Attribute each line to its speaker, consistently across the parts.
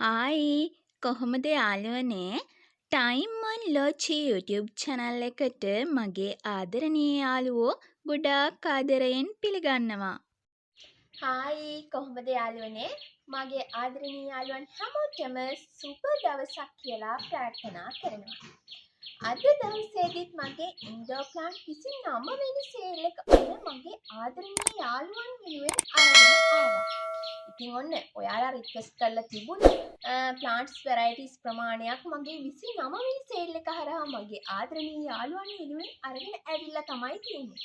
Speaker 1: Hi කොහොමද යාළුවනේ time on ලෝචි YouTube channel එකට මගේ ආදරණීය යාළුවෝ ගොඩාක් ආදරයෙන් පිළිගන්නවා.
Speaker 2: හායි කොහොමද යාළුවනේ මගේ ආදරණීය යාළුවන් හැමෝටම සුබ දවසක් කියලා ප්‍රාර්ථනා කරනවා. අද දවසේදීත් මගේ ඉන්ඩෝර් ප්ලාන්ට් 29 වෙනි සේල් එක ඔන්න මගේ ආදරණීය යාළුවන් වෙනුවෙන් අරගෙන ආවා. ඉතින් ඔන්න ඔයාලා රික්වෙස්ට් කරලා තිබුණ ප්ලාන්ට්ස් වෙරයිටිස් ප්‍රමාණයක් මගේ 29 වෙනි සේල් එක හරහා මගේ ආදරණීය යාළුවන් වෙනුවෙන් අරගෙන ඇවිල්ලා තමයි තියෙන්නේ.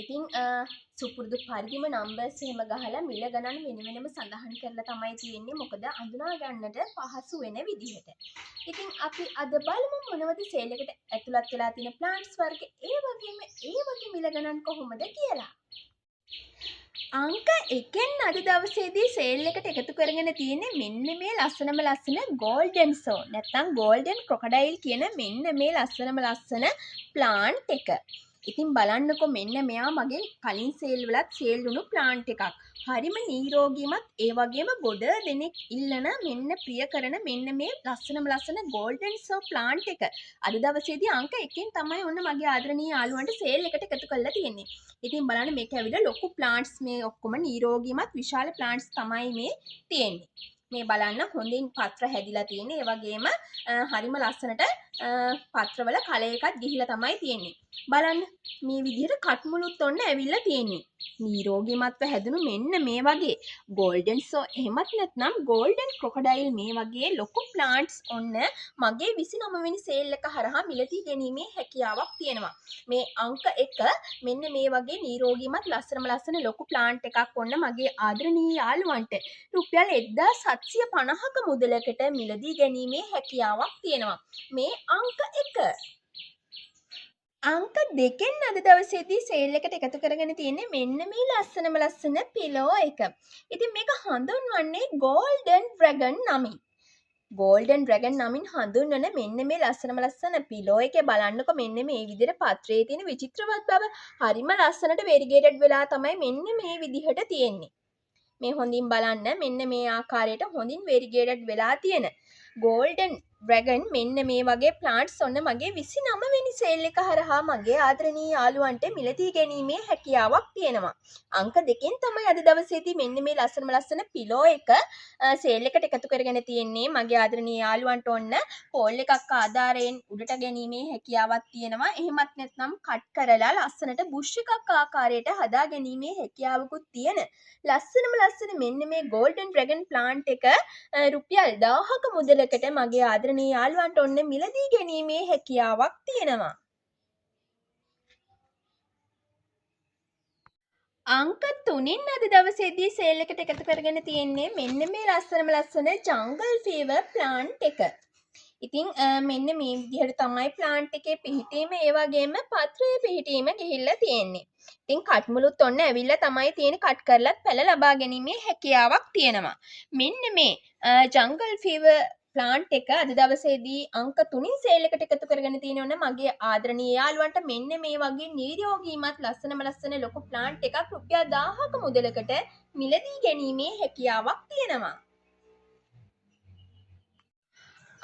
Speaker 2: ඉතින් සුපුරුදු පරිදිම නම්බර්ස් එහෙම ගහලා මිල ගණන් වෙන වෙනම සඳහන් කරලා තමයි තියෙන්නේ මොකද අඳුනා ගන්නට පහසු වෙන විදිහට. ඉතින් අපි අද බලමු මොනවද සේල් එකට ඇතුළත් වෙලා තියෙන ප්ලාන්ට්ස් වර්ග ඒ වගේ මිල ගණන් කොහොමද කියලා. අංක 1න් අද දවසේදී සේල් එකට එකතු කරගෙන තියෙන්නේ මෙන්න මේ ලස්සන ගෝල්ඩන් සෝ නැත්නම් ගෝල්ඩන් ක්‍රොකඩයිල් කියන මෙන්න මේ ලස්සන ප්ලාන්ට් එක. ඉතින් බලන්නකො මෙන්න මෙයා මගේ කලින් සේල් වලත් සේල් වුණු ප්ලාන්ට් එකක්. හරිම නිරෝගීමත් ඒ වගේම ගොඩ දෙනෙක් ඉල්ලන මෙන්න ප්‍රිය කරන මෙන්න මේ ලස්සන ගෝල්ඩන් සෝ ප්ලාන්ට් එක. අද දවසේදී අංක 1න් තමයි ඔන්න මගේ ආදරණීය යාළුවන්ට සේල් එකට එකතු කරලා තියෙන්නේ. ඉතින් බලන්න මේක ඇවිල්ලා ලොකු ප්ලාන්ට්ස් මේ ඔක්කොම නිරෝගීමත් විශාල ප්ලාන්ට්ස් තමයි මේ තියෙන්නේ. මේ බලන්න හොඳින් පත්‍ර හැදිලා තියෙන්නේ. ඒ වගේම හරිම ලස්සනට පත්‍රවල කලය එකක් ගිහිලා තමයි තියෙන්නේ. බලන්න මේ විදිහට කට්මුළුත් ඔන්න ඇවිල්ලා තියෙන්නේ. නිරෝගීමත්ව හැදුණු මෙන්න මේ වගේ ගෝල්ඩන් සෝ එහෙමත් නැත්නම් ගෝල්ඩන් ක්‍රොකඩයිල් මේ වගේ ලොකු ප්ලාන්ට්ස් ඔන්න මගේ 29 වෙනි සේල් එක හරහා මිලදී ගැනීමේ හැකියාවක් තියෙනවා. මේ අංක 1 මෙන්න මේ වගේ නිරෝගීමත් ලස්සන ලොකු ප්ලාන්ට් එකක් ඔන්න මගේ ආදරණීය යාළුවන්ට රුපියල් 1750ක මුදලකට මිලදී ගැනීමේ හැකියාවක් තියෙනවා. මේ අංක 1 අංක 2න් අද දවසේදී සේල් එකට එකතු කරගෙන තියෙන්නේ මෙන්න මේ ලස්සන පිලෝ එක. ඉතින් මේක හඳුන්වන්නේ ගෝල්ඩන් ඩ්‍රැගන් නමින්. ගෝල්ඩන් ඩ්‍රැගන් නමින් හඳුන්වන මෙන්න මේ ලස්සන පිලෝ එකේ බලන්නකො මෙන්න මේ විදිහට පත්‍රයේ තියෙන විචිත්‍රවත් බව හරිම ලස්සනට වෙරිගේටඩ් වෙලා තමයි මෙන්න මේ විදිහට තියෙන්නේ. මේ හොඳින් බලන්න මෙන්න මේ ආකාරයට හොඳින් වෙරිගේටඩ් වෙලා තියෙන ගෝල්ඩන් ඩ්‍රැගන් මෙන්න මේ වගේ ප්ලාන්ට්ස් ඔන්න මගේ 29 වෙනි සේල් එක හරහා මගේ ආදරණීය යාළුවන්ට මිලදී ගැනීමේ හැකියාවක් තියෙනවා. අංක 2න් තමයි අද දවසේදී මෙන්න මේ ලස්සන පිලෝ එක සේල් එකට එකතු කරගෙන තියෙන්නේ. මගේ ආදරණීය යාළුවන්ට ඔන්න පෝල් එකක් ආධාරයෙන් උඩට ගැනීමේ හැකියාවක් තියෙනවා. එහෙමත් නැත්නම් කට් කරලා ලස්සනට බුෂ් එකක් ආකාරයට හදා ගැනීමේ හැකියාවකුත් තියෙන ලස්සන මෙන්න මේ ගෝල්ඩන් ඩ්‍රැගන් ප්ලාන්ට් එක රුපියල් 1000ක මුදලකට මගේ ආදරණීය යාළුවන්ට ඔන්න මිලදී ගැනීමේ හැකියාවක් තියෙනවා. අංක 3න් අද දවසේදී සේල් එකට එකතු කරගෙන තියෙන්නේ මෙන්න මේ ලස්සන ජංගල් ෆීවර් ප්ලාන්ට් එක. ඉතින් මෙන්න මේ විදිහට තමයි ප්ලාන්ට් එකේ පිහිටීම ඒ වගේම පත්‍රයේ පිහිටීම ගිහිල්ලා තියෙන්නේ. ඉතින් කට්මුළුත් ඔන්න ඇවිල්ලා තමයි තියෙන්නේ. කට් කරලත් පැල ලබා ගැනීමේ හැකියාවක් තියෙනවා. මෙන්න මේ ජංගල් ෆීවර් ප්ලාන්ට් එක අද දවසේදී අංක 3න් සේල් එකට එකතු කරගෙන තියෙනවනේ මගේ ආදරණීය යාළුවන්ට මෙන්න මේ වගේ නිරෝගීමත් ලස්සන ලොකු ප්ලාන්ට් එකක් රුපියල් 1000ක මුදලකට මිලදී ගැනීමේ හැකියාවක් තියෙනවා.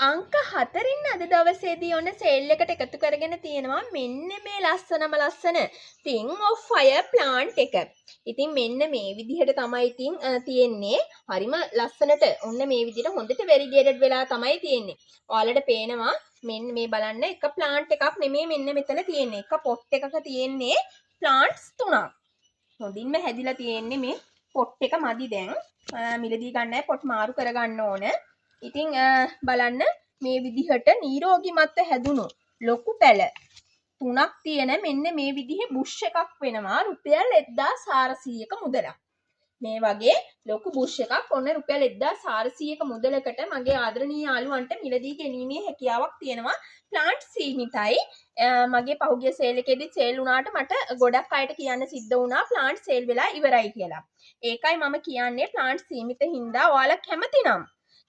Speaker 2: අංක 4න් අද දවසේදී ඔන්න සේල් එකට එකතු කරගෙන තියෙනවා මෙන්න මේ ලස්සන ring of fire plant එක. ඉතින් මෙන්න මේ විදිහට තමයි ඉතින් තියෙන්නේ. හරිම ලස්සනට ඔන්න මේ විදිහට හොඳට වෙරිගේටඩ් වෙලා තමයි තියෙන්නේ. ඔයාලට පේනවා මෙන්න මේ බලන්න එක plant එකක් නෙමෙයි මෙන්න මෙතන තියෙන්නේ. එක pot එකක තියෙන්නේ plants 3ක්. හොඳින්ම හැදිලා තියෙන්නේ මේ pot එක මදි දැන්. මිලදී ගන්නයි pot මාරු කරගන්න ඕන. ඉතින් බලන්න මේ විදිහට නිරෝගීමත්ව හැදුණු ලොකු පැල 3ක් තියෙන මෙන්න මේ විදිහේ බුෂ් එකක් වෙනවා රුපියල් 1400ක මුදලක්. මේ වගේ ලොකු බුෂ් එකක් ඔන්න රුපියල් 1400ක මුදලකට මගේ ආදරණීය යාළුවන්ට මිලදී ගැනීමේ හැකියාවක් තියෙනවා. ප්ලාන්ට් සීමිතයි. මගේ පහුගිය සේල් එකේදී සේල් වුණාට මට ගොඩක් අයට කියන්න සිද්ධ වුණා ප්ලාන්ට් සේල් වෙලා ඉවරයි කියලා. ඒකයි මම කියන්නේ ප්ලාන්ට් සීමිත හින්දා ඔයාලා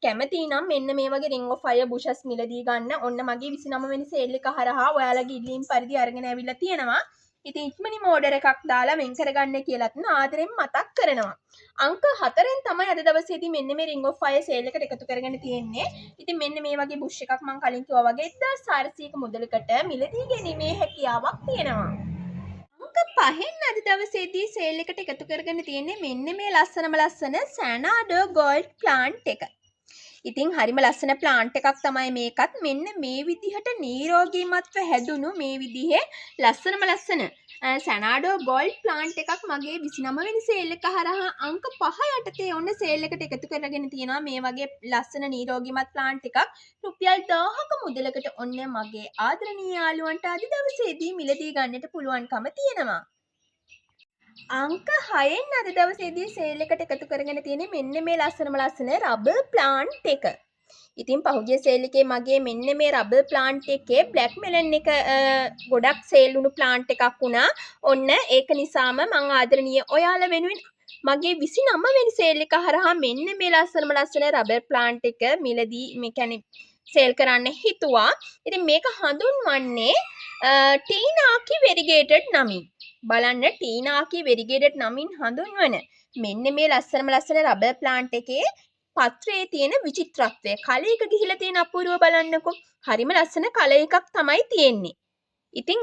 Speaker 2: කැමති නම් මෙන්න මේ වගේ ring of fire bushes මිලදී ගන්න ඔන්න මගේ 29 වෙනි සේල් එක හරහා ඔයාලගේ ඉල්ලීම් පරිදි අරගෙන ඇවිල්ලා තියෙනවා. ඉතින් ඉක්මනින්ම ඕඩර් එකක් දාලා වෙන් කරගන්න කියලාත් ආදරෙන් මතක් කරනවා. අංක 4න් තමයි අද දවසේදී මෙන්න මේ ring of fire sale එකට එකතු කරගෙන තියෙන්නේ. ඉතින් මෙන්න මේ වගේ බුෂ් එකක් මම කලින් කිව්වා වගේ 1400ක මුදලකට මිලදී ගැනීමේ හැකියාවක් තියෙනවා. අංක 5න් අද දවසේදී සේල් එකට එකතු කරගෙන තියෙන්නේ මෙන්න මේ ලස්සන සැනාඩෝ ගෝල්ඩ් ප්ලාන්ට් එක. ඉතින් හරිම ලස්සන ප්ලාන්ට් එකක් තමයි මේකත්. මෙන්න මේ විදිහට නිරෝගීමත්ව හැදුණු මේ විදිහේ ලස්සන සැනාඩෝ ගෝල්ඩ් ප්ලාන්ට් එකක් මගේ 29 වෙනි සේල් එක හරහා අංක 5 යටතේ ඔන්න සේල් එකට එකතු කරගෙන තියෙනවා. මේ වගේ ලස්සන නිරෝගීමත් ප්ලාන්ට් එකක් රුපියල් 1000ක මුදලකට ඔන්න මගේ ආදරණීය යාළුවන්ට අද දවසේදී මිලදී ගන්නට පුළුවන්කම තියෙනවා. අංක 6න් අද දවසේදී සේල් එකට එකතු කරගෙන තියෙන්නේ මෙන්න මේ ලස්සන රබර් ප්ලාන්ට් එක. ඉතින් පහුගිය සේල් එකේ මගේ මෙන්න මේ රබර් ප්ලාන්ට් එකේ බ්ලැක් මෙලන් එක ගොඩක් සේල් වුණු ප්ලාන්ට් එකක් වුණා. ඔන්න ඒක නිසාම මම ආදරණීය ඔයාලා වෙනුවෙන් මගේ 29 වෙනි සේල් එක හරහා මෙන්න මේ ලස්සන රබර් ප්ලාන්ට් එක මිලදී මේ කියන්නේ සේල් කරන්න හිතුවා. ඉතින් මේක හඳුන්වන්නේ ටීනාකි වෙරිගේටඩ් නමින්. බලන්න ටීනාකි වෙරිගේටඩ් නමින් හඳුන්වන මෙන්න මේ ලස්සන රබර් ප්ලාන්ට් එකේ පත්‍රයේ තියෙන විචිත්‍රත්වය. කලයක ගිහිලා තියෙන අපූර්ව බලන්නකො. හරිම ලස්සන කල එකක් තමයි තියෙන්නේ. ඉතින්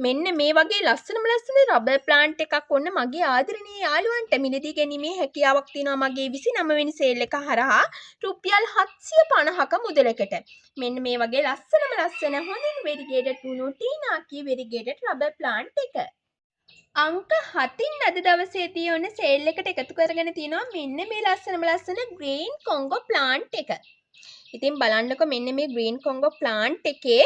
Speaker 2: මෙන්න මේ වගේ ලස්සන රබර් ප්ලාන්ට් එකක් ඔන්න මගේ ආදරණීය යාළුවන්ට මිලදී ගැනීමේ හැකියාවක් තියෙනවා මගේ 29 වෙනි සේල් එක හරහා රුපියල් 750ක මුදලකට. මෙන්න මේ වගේ ලස්සන හොඳින් වෙරිගේටඩ් වුණු ටීනාකි වෙරිගේටඩ් රබර් ප්ලාන්ට් එක. අංක 7න් අද දවසේදී ඔන්න සේල් එකට එකතු කරගෙන තියෙනවා මෙන්න මේ ලස්සන ග්‍රීන් කොංගෝ ප්ලාන්ට් එක. ඉතින් බලන්නකො මෙන්න මේ ග්‍රීන් කොංගෝ ප්ලාන්ට් එකේ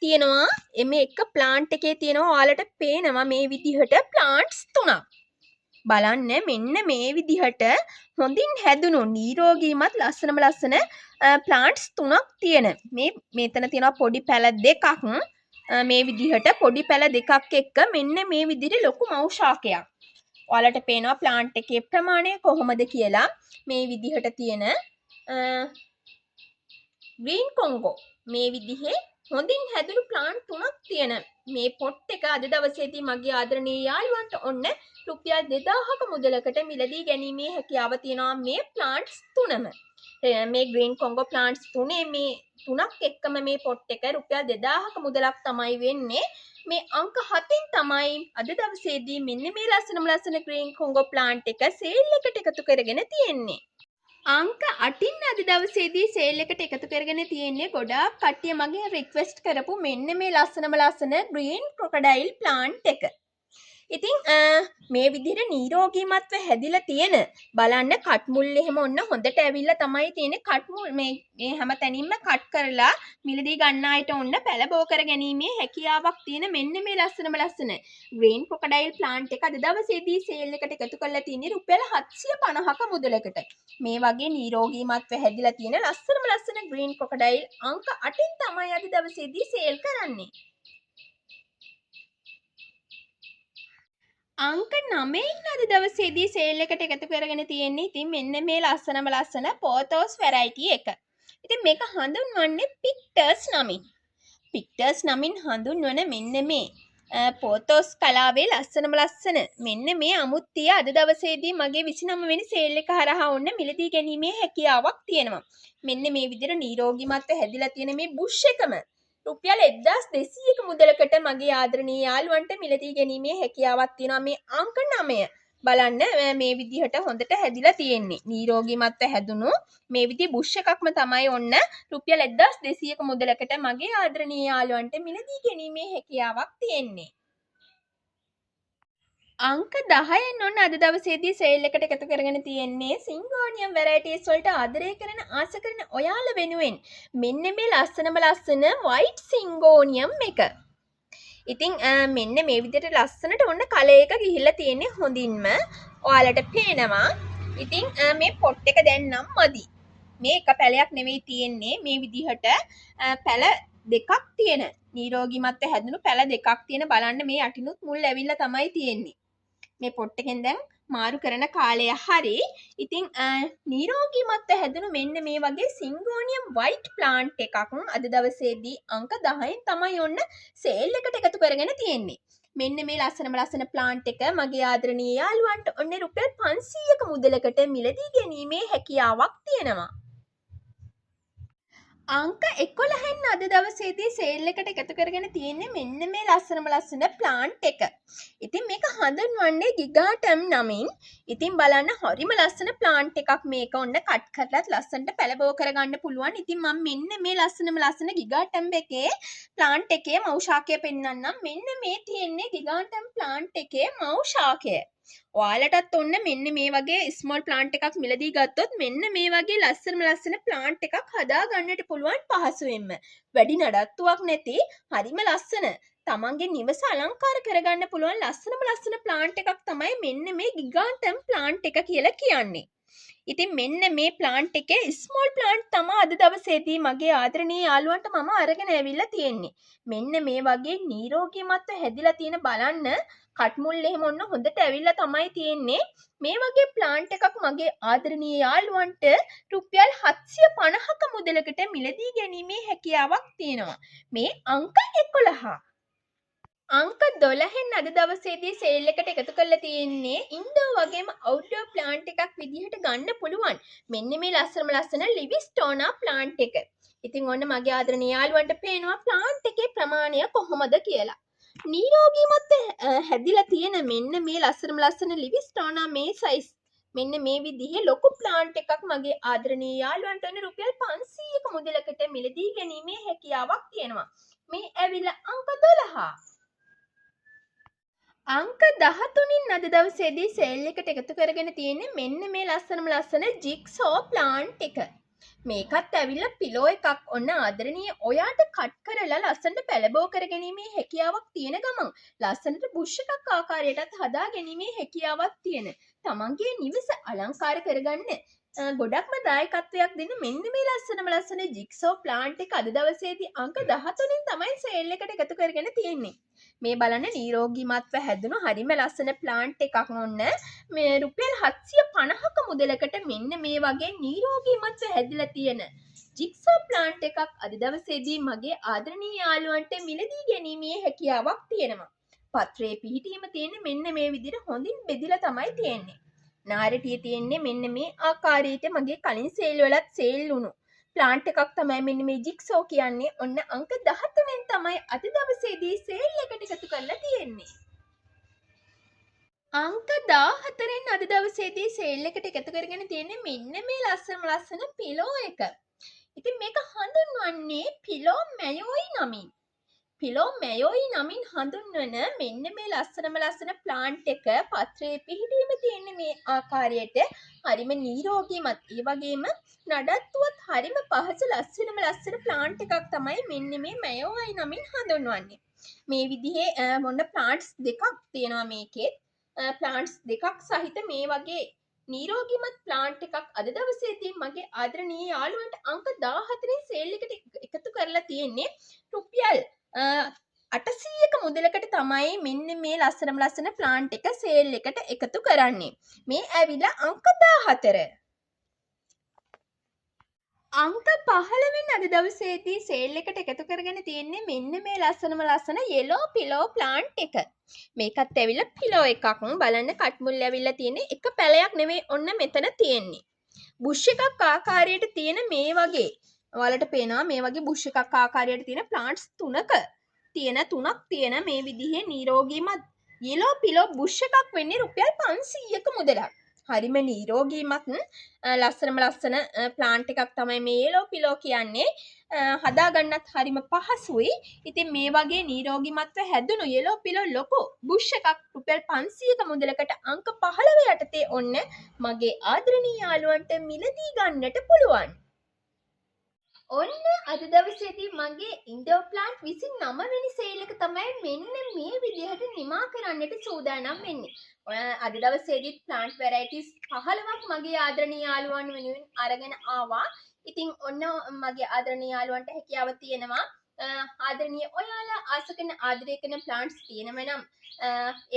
Speaker 2: තියෙනවා මේ එක ප්ලාන්ට් එකේ තියෙනවා ඔයාලට පේනවා මේ විදිහට ප්ලාන්ට්ස් 3ක්. බලන්න මෙන්න මේ විදිහට හොඳින් හැදුණු නිරෝගීමත් ලස්සන ප්ලාන්ට්ස් 3ක් තියෙන. මේ මෙතන තියෙනවා පොඩි පැල දෙකක්. මේ විදිහට පොඩි පැල දෙකක් එක්ක මෙන්න මේ විදිහට ලොකු මව් ශාකයක්. ඔයාලට පේනවා ප්ලාන්ට් එකේ ප්‍රමාණය කොහොමද කියලා. මේ විදිහට තියෙන ග්‍රීන් කොංගෝ මේ විදිහේ හොඳින් හැදුණු ප්ලාන්ට් 3ක් තියෙන මේ පොට් එක අද දවසේදී මගේ ආදරණීය යාළුවන්ට ඔන්න රුපියල් 2000ක මුදලකට මිලදී ගැනීමේ හැකියාව තියෙනවා මේ ප්ලාන්ට්ස් 3ම. මේ ග්‍රීන් කොංගෝ ප්ලාන්ට්ස් 3 මේ 3ක් එක්කම මේ පොට් එක රුපියල් 2000ක මුදලක් තමයි වෙන්නේ. මේ අංක 7න් තමයි අද දවසේදී මෙන්න මේ ලස්සන ග්‍රීන් කොංගෝ ප්ලාන්ට් එක සේල් එකට එකතු කරගෙන තියෙන්නේ. අංක 8න් අද දවසේදී සේල් එකට එකතු කරගෙන තියෙන්නේ ගොඩාක් කට්ටිය මගෙන් රික්වෙස්ට් කරපු මෙන්න මේ ලස්සන ග්‍රීන් ක්‍රොකොඩයිල් ප්ලාන්ට් එක. ඉතින් මේ විදිහට නිරෝගීමත්ව හැදිලා තියෙන බලන්න කට් මුල් එහෙම ඔන්න හොඳට ඇවිල්ලා තමයි තියෙන්නේ. කට් මුල් මේ හැම තැනින්ම කට් කරලා මිලදී ගන්න අයට ඔන්න පැලබෝ කර ගැනීමේ හැකියාවක් තියෙන මෙන්න මේ ලස්සන ග්‍රීන් ක්‍රොකොඩයිල් ප්ලාන්ට් එක අද දවසේදී සේල් එකට එකතු කරලා තියෙන්නේ රුපියල් 750ක මුදලකට. මේ වගේ නිරෝගීමත්ව හැදිලා තියෙන ලස්සන ග්‍රීන් ක්‍රොකොඩයිල් අංක 8න් තමයි අද දවසේදී සේල් කරන්නේ. අංක 9න් අද දවසේදී සේල් එකට එකතු කරගෙන තියෙන්නේ ඉතින් මෙන්න මේ ලස්සන පෝතෝස් වැරයිටි එක. ඉතින් මේක හඳුන්වන්නේ පික්ටර්ස් නමින්. පික්ටර්ස් නමින් හඳුන්වන මෙන්න මේ පෝතෝස් කලාවේ ලස්සන මෙන්න මේ අමුත්තිය අද දවසේදී මගේ 29 වෙනි සේල් එක හරහා ඔන්න මිලදී ගැනීමේ හැකියාවක් තියෙනවා. මෙන්න මේ විදිහට නිරෝගීමත්ව හැදිලා තියෙන මේ බුෂ් එකම රුපියල් 1200ක මුදලකට මගේ ආදරණීය යාළුවන්ට මිලදී ගැනීමේ හැකියාවක් තියෙනවා මේ අංක 9. බලන්න මේ විදිහට හොඳට හැදිලා තියෙන්නේ. නිරෝගීමත්ව හැදුණු මේ විදිහේ බුෂ් එකක්ම තමයි ඔන්න රුපියල් 1200ක මුදලකට මගේ ආදරණීය යාළුවන්ට මිලදී ගැනීමේ හැකියාවක් තියෙන්නේ. අංක 10න් ඔන්න අද දවසේදී සේල් එකට එකතු කරගෙන තියෙන්නේ සිංගෝනියම් වැරයිටිස් වලට ආදරය කරන ආස කරන ඔයාලා වෙනුවෙන් මෙන්න මේ ලස්සන වයිට් සිංගෝනියම් එක. ඉතින් මෙන්න මේ විදිහට ලස්සනට ඔන්න කලයක ගිහිල්ලා තියෙන්නේ හොඳින්ම ඔයාලට පේනවා. ඉතින් මේ පොට් එක දැන් නම් මදි. මේ එක පැලයක් නෙවෙයි තියෙන්නේ මේ විදිහට පැල දෙකක් තියෙන. නිරෝගීමත්ව හැදුණු පැල දෙකක් තියෙන බලන්න මේ යටිනුත් මුල් ඇවිල්ලා තමයි තියෙන්නේ. මේ පොට් එකෙන් දැන් මාරු කරන කාලය හරි. ඉතින් නිරෝගීමත්ව හැදුණු මෙන්න මේ වගේ සිංගෝනියම් වයිට් ප්ලාන්ට් එකක් අද දවසේදී අංක 10න් තමයි ඔන්න සේල් එකට එකතු කරගෙන තියෙන්නේ. මෙන්න මේ ලස්සන ප්ලාන්ට් එක මගේ ආදරණීය යාළුවන්ට ඔන්න රුපියල් 500ක මුදලකට මිලදී ගැනීමේ හැකියාවක් තියෙනවා. අංක 11න් අද දවසේදී සේල් එකට එකතු කරගෙන තියෙන්නේ මෙන්න මේ ලස්සන ප්ලාන්ට් එක. ඉතින් මේක හඳුන්වන්නේ ගිගාටම් නමින්. ඉතින් බලන්න හරිම ලස්සන ප්ලාන්ට් එකක් මේක. ඔන්න කට් කරලත් ලස්සනට පැලබෝ කරගන්න පුළුවන්. ඉතින් මම මෙන්න මේ ලස්සන ගිගාටම් එකේ ප්ලාන්ට් එකේ මව් ශාකය පෙන්වන්නම්. මෙන්න මේ තියෙන්නේ ගිගාටම් ප්ලාන්ට් එකේ මව් ශාකය. ඔයාලටත් ඔන්න මෙන්න මේ වගේ ස්මෝල් ප්ලාන්ට් එකක් මිලදී ගත්තොත් මෙන්න මේ වගේ ලස්සන ප්ලාන්ට් එකක් හදා ගන්නට පුළුවන් පහසුවෙන්ම. වැඩි නඩත්තුවක් නැති හරිම ලස්සන තමන්ගේ නිවස අලංකාර කරගන්න පුළුවන් ලස්සන ප්ලාන්ට් එකක් තමයි මෙන්න මේ ගිගාන්ටම් ප්ලාන්ට් එක කියලා කියන්නේ. ඉතින් මෙන්න මේ ප්ලාන්ට් එකේ ස්මෝල් ප්ලාන්ට් තමයි අද දවසේදී මගේ ආදරණීය යාළුවන්ට මම අරගෙන ඇවිල්ලා තියෙන්නේ. මෙන්න මේ වගේ නිරෝගීමත්ව හැදිලා තියෙන බලන්න කට්මුල් එහෙම ඔන්න හොඳට ඇවිල්ලා තමයි තියෙන්නේ. මේ වගේ ප්ලාන්ට් එකක් මගේ ආදරණීය යාළුවන්ට රුපියල් 750ක මුදලකට මිලදී ගැනීමේ හැකියාවක් තියෙනවා. මේ අංක 11. අංක 12න් අද දවසේදී සේල් එකට එකතු කරලා තියෙන්නේ ඉන්ඩෝර් වගේම අවුට්ඩෝර් ප්ලාන්ට් එකක් විදිහට ගන්න පුළුවන්. මෙන්න මේ ලස්සන ලිවිස්ටෝනා ප්ලාන්ට් එක. ඉතින් ඔන්න මගේ ආදරණීය යාළුවන්ට පේනවා ප්ලාන්ට් එකේ ප්‍රමාණය කොහොමද කියලා. නිරෝගීමත් හැදිලා තියෙන මෙන්න මේ ලස්සන ලිවිස්ටෝනා මේ සයිස් මෙන්න මේ විදිහේ ලොකු ප්ලාන්ට් එකක් මගේ ආදරණීය යාළුවන්ට ඔන්න රුපියල් 500ක මුදලකට මිලදී ගැනීමේ හැකියාවක් තියෙනවා. මේ ඇවිල්ලා අංක 12. අංක 13න් අද දවසේදී සේල් එකට එකතු කරගෙන තියෙන්නේ මෙන්න මේ ලස්සන ජිග්සෝ ප්ලාන්ට් එක. මේකත් ඇවිල්ලා පිලෝ එකක්. ඔන්න ආදරණීය ඔයාට කට් කරලා ලස්සනට පැලබෝ කරගැනීමේ හැකියාවක් තියෙන ගමන් ලස්සනට බුෂ් එකක් ආකාරයටත් හදා ගැනීමේ හැකියාවක් තියෙන තමන්ගේ නිවස අලංකාර කරගන්න ගොඩක්ම දායකත්වයක් දෙන්න මෙන්න මේ ලස්සන ජිග්සෝ ප්ලාන්ට් එක අද දවසේදී අංක 13න් තමයි සේල් එකට එකතු කරගෙන තියෙන්නේ. මේ බලන්න නිරෝගීමත්ව හැදුණු හරිම ලස්සන ප්ලාන්ට් එකක් ඔන්න මේ රුපියල් 750ක මුදලකට මෙන්න මේ වගේ නිරෝගීමත්ව හැදිලා තියෙන ජිග්සෝ ප්ලාන්ට් එකක් අද දවසේදී මගේ ආදරණීය යාළුවන්ට මිලදී ගැනීමේ හැකියාවක් තියෙනවා. පත්‍රයේ පිහිටීම තියෙන්නේ මෙන්න මේ විදිහට හොඳින් බෙදලා තමයි තියෙන්නේ. නාරටිය තියෙන්නේ මෙන්න මේ ආකාරයට මගේ කලින් සේල් වලත් සේල් වුණු ප්ලාන්ට් එකක් තමයි මෙන්න මේ ජිග්සෝ කියන්නේ. ඔන්න අංක 13න් තමයි අද දවසේදී සේල් එකට එකතු කරලා තියෙන්නේ. අංක 14න් අද දවසේදී සේල් එකට එකතු කරගෙන තියෙන්නේ මෙන්න මේ ලස්සන පිලෝ එක. ඉතින් මේක හඳුන්වන්නේ පිලෝ මැයෝයි නමින්. පිලෝ මැයෝයි නමින් හඳුන්වන මෙන්න මේ ලස්සන ප්ලාන්ට් එක පත්‍රයේ පිහිටීම තියෙන්නේ මේ ආකාරයට හරිම නිරෝගීමත් ඒ වගේම නඩත්තුවත් හරිම පහසු ලස්සන ප්ලාන්ට් එකක් තමයි මෙන්න මේ මැයෝයි නමින් හඳුන්වන්නේ. මේ විදිහේ මොන ප්ලාන්ට්ස් දෙකක් තියෙනවා මේකේ. ප්ලාන්ට්ස් දෙකක් සහිත මේ වගේ නිරෝගීමත් ප්ලාන්ට් එකක් අද දවසේදී මගේ ආදරණීය යාළුවන්ට අංක 14 සේල් එකට එකතු කරලා තියෙන්නේ රුපියල් 800ක මුදලකට තමයි මෙන්න මේ ලස්සන ප්ලාන්ට් එක සේල් එකට එකතු කරන්නේ. මේ ඇවිල්ලා අංක 14. අංක 15න් අද දවසේදී සේල් එකට එකතු කරගෙන තියෙන්නේ මෙන්න මේ ලස්සන යෙලෝ පිලෝ ප්ලාන්ට් එක. මේකත් ඇවිල්ලා පිලෝ එකක්. බලන්න කට්මුල් ඇවිල්ලා තියෙන්නේ එක පැලයක් නෙවෙයි ඔන්න මෙතන තියෙන්නේ. බුෂ් එකක් ආකාරයට තියෙන මේ වගේ ඔයාලට පේනවා මේ වගේ බුෂ් එකක් ආකාරයට තියෙන ප්ලාන්ට්ස් තුනක් තියෙන මේ විදිහේ නිරෝගීමත් යෙලෝ පිලෝ බුෂ් එකක් වෙන්නේ රුපියල් 500ක මුදලක්. හරිම නිරෝගීමත් ලස්සන ප්ලාන්ට් එකක් තමයි මේ යෙලෝ පිලෝ කියන්නේ. හදා ගන්නත් හරිම පහසුයි. ඉතින් මේ වගේ නිරෝගීමත්ව හැදුණු යෙලෝ පිලෝ ලොකු බුෂ් එකක් රුපියල් 500ක මුදලකට අංක 15 යටතේ ඔන්න මගේ ආදරණීය යාළුවන්ට මිලදී ගන්නට පුළුවන්. ඔන්න අද දවසේදී මගේ ඉන්ඩෝර් ප්ලාන්ට් 29 වෙනි සේල් එක තමයි මෙන්න මේ විදිහට නිමා කරන්නට සූදානම් වෙන්නේ. අද දවසේදී ප්ලාන්ට් වැරයිටිස් 15ක් මගේ ආදරණීය යාළුවන් වෙනුවෙන් අරගෙන ආවා. ඉතින් ඔන්න මගේ ආදරණීය යාළුවන්ට හැකියාව තියෙනවා ආදරණීය ඔයාලා ආස කරන ආදරය කරන ප්ලාන්ට්ස් තියෙනව නම්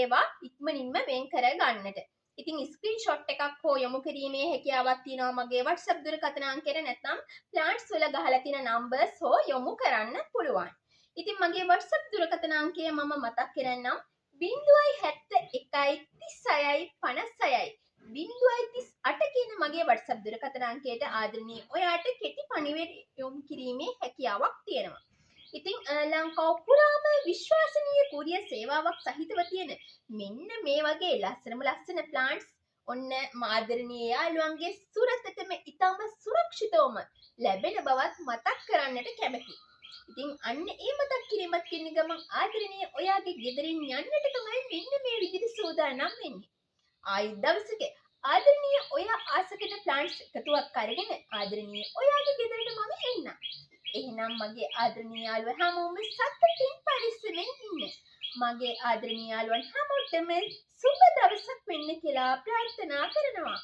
Speaker 2: ඒවා ඉක්මනින්ම වෙන් කර ගන්නට. ඉතින් ස්ක්‍රීන්ෂොට් එකක් හෝ යොමු කිරීමේ හැකියාවක් තියෙනවා මගේ WhatsApp දුරකථන අංකයට නැත්නම් ප්ලාන්ට්ස් වල ගහලා තියෙන නම්බර්ස් හෝ යොමු කරන්න පුළුවන්. ඉතින් මගේ WhatsApp දුරකථන අංකය මම මතක් කරන්නම් 071 36යි 56යි 038 කියන මගේ WhatsApp දුරකථන අංකයට ආදරණීය ඔයාට කෙටි පණිවිඩ යොමු කිරීමේ හැකියාවක් තියෙනවා. ඉතින් ලංකාව පුරාම විශ්වාසනීය කුරියර් සේවාවක් සහිතව තියෙන මෙන්න මේ වගේ ලස්සන ප්ලාන්ට්ස් ඔන්න මාදරණීය යාළුවන්ගේ සුරතටම ඉතාම සුරක්ෂිතවම ලැබෙන බවත් මතක් කරන්නට කැමැතියි. ඉතින් අන්න ඒ මතක් කිරීමත් කියන ගමන් ආදරණීය ඔයාගේ ගෙදරින් යන්නට තමයි මෙන්න මේ විදිහට සූදානම් වෙන්නේ. ආයි දවසක ආදරණීය ඔයා ආස කරන ප්ලාන්ට්ස් එකතුවක් අරගෙන ආදරණීය ඔයාගේ ගෙදරට මම එන්නම්. එහෙනම් මගේ ආදරණීය යාළුවා හැමෝම සතුටින් පරිස්සමෙන් ඉන්න. මගේ ආදරණීය යාළුවන් හැමෝටම සුබ දවසක් වෙන්න කියලා ප්‍රාර්ථනා කරනවා.